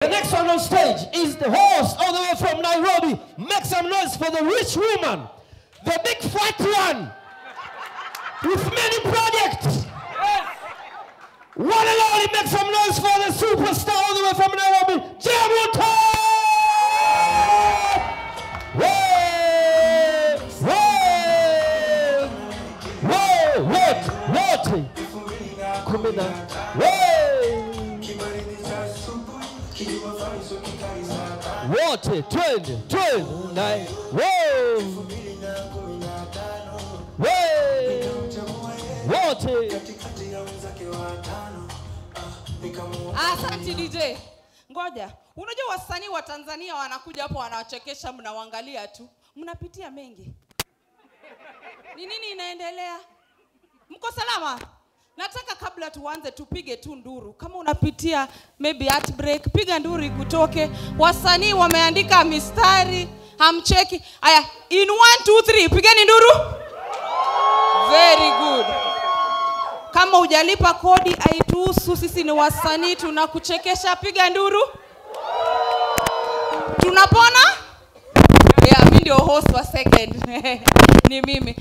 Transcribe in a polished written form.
The next one on stage is the host all the way from Nairobi. Make some noise for the rich woman, the big fat one, with many projects. One and only, make some noise for the superstar all the way from Nairobi, Jemuto! What? 20, 9, whoa! What? Asante DJ. Ngoja. Unajua wasanii wa Tanzania wanakuja hapo wanawachekesha, mnawaangalia tu. Mnapitia mengi. Ni nini inaendelea? Mko salama? Nataka kabla tuanze tupige tu nduru. Kama unapitia maybe heartbreak, piga nduru ikutoke. Wasanii wameandika mistari, hamcheki. Aya, in 1 2 3 pigeni nduru. Very good. Kama hujalipa kodi haituhusu, sisi ni wasanii tunakuchekesha, piga nduru. Tunapona? Yeah, mimi ndio host wa second. Ni mimi.